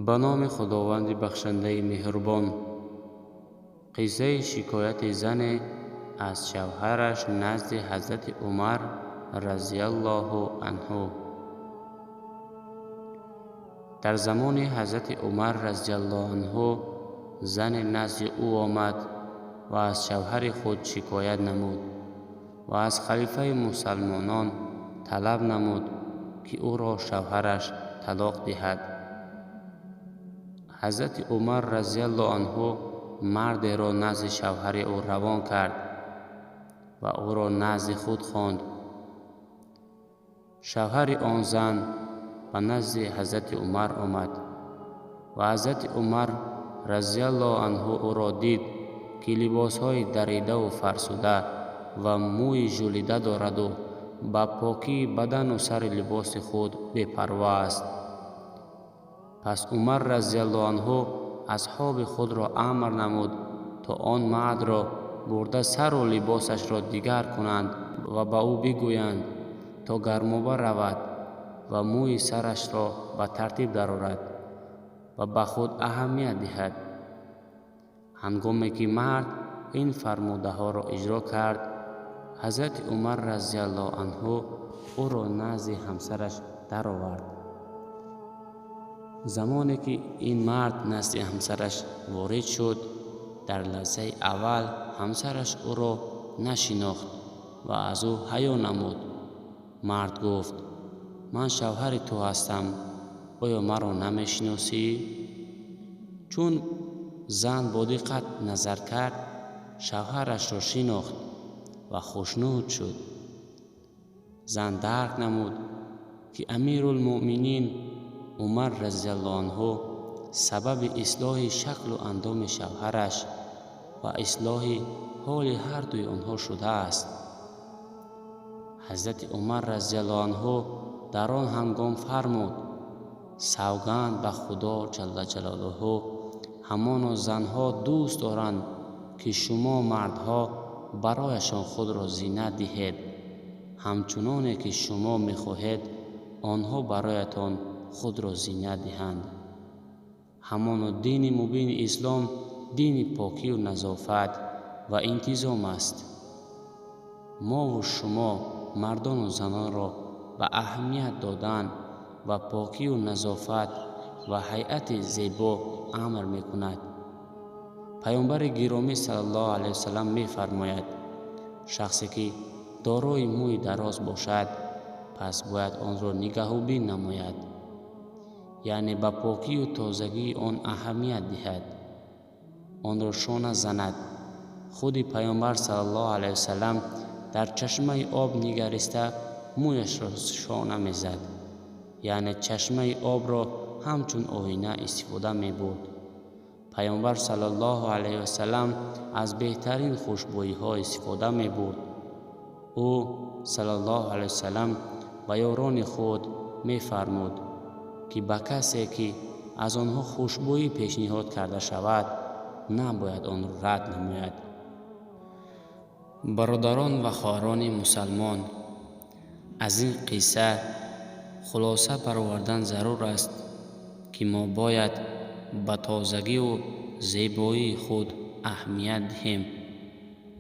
به نام خداوند بخشنده مهربان. قصه شکایت زن از شوهرش نزد حضرت عمر رضی الله عنه. در زمان حضرت عمر رضی الله عنه زن نزد او آمد و از شوهر خود شکایت نمود و از خلیفه مسلمانان طلب نمود که او را شوهرش طلاق دهد. حضرت عمر رضی الله عنه مرد را نزد شوهر او روان کرد و او را نزد خود خواند. شوهر آن زن به نزد حضرت عمر آمد و حضرت عمر رضی الله عنه او را دید که لباسهای دریده و فرسوده و موی ژولیده دارد و با پاکی بدن و سر لباس خود بی‌پروا است. پس عمر رضی الله عنه اصحاب خود را امر نمود تا آن مرد را برده سر و لباسش را دیگر کنند و به او بگویند تا گرمابه رود و موی سرش را به ترتیب درآورد و به خود اهمیت دهد. هنگامی که مرد این فرموده ها را اجرا کرد، حضرت عمر رضی الله عنه او را نزد همسرش درآورد. زمانی که این مرد نزد همسرش وارد شد، در لحظه اول همسرش او را نشناخت و از او حیا نمود. مرد گفت: من شوهر تو هستم، آیا مرا نمیشناسی؟ چون زن با دقت نظر کرد، شوهرش را شناخت و خوشنود شد. زن درک نمود که امیرالمؤمنین عمر رضی الله عنه سبب اصلاح شکل و اندام شوهرش و اصلاح حال هر دوی آنها شده است. حضرت عمر رضی الله عنه در آن هنگام فرمود: سوگند به خدا جل جلاله، همان زنها دوست دارند که شما مردها برایشان خود را زینت دهید، همچنان که شما می‌خواهید آنها برایتان خود را زینت دهند. همان دین مبین اسلام دین پاکی و نظافت و انتظام است. ما و شما مردان و زنان را به اهمیت دادن و پاکی و نظافت و هیئت زیبا امر می‌کند. پیامبر گرامی صلی الله علیه و سلم می‌فرماید: شخصی که دارای موی دراز باشد، پس باید آن را نگهوبی نماید، یعنی به پاکی و تازگی آن اهمیت دهد، آن را شانه زند. خود پیامبر صلی الله علیه و سلم در چشمه آب نگریسته مویش را شانه می‌زد، یعنی چشمه آب را همچون آینه استفاده می‌برد. پیامبر صلی الله علیه و سلم از بهترین خوشبویی‌ها استفاده می‌برد. او صلی الله علیه و سلم به یاران خود می‌فرمود که به کسی که از آنها خوشبویی پیشنهاد کرده شود، نباید آن را رد نماید. برادران و خواهران مسلمان، از این قصه خلاصه برآوردن ضرور است که ما باید به تازگی و زیبایی خود اهمیت دهیم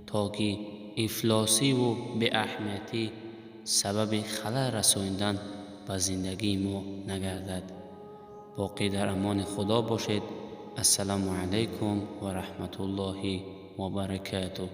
تا که افلاسی و به اهمیتی سبب خلل رساندن به زندگی ما نگردد. باقی در امان خدا باشید. السلام علیکم و رحمت الله و برکاته.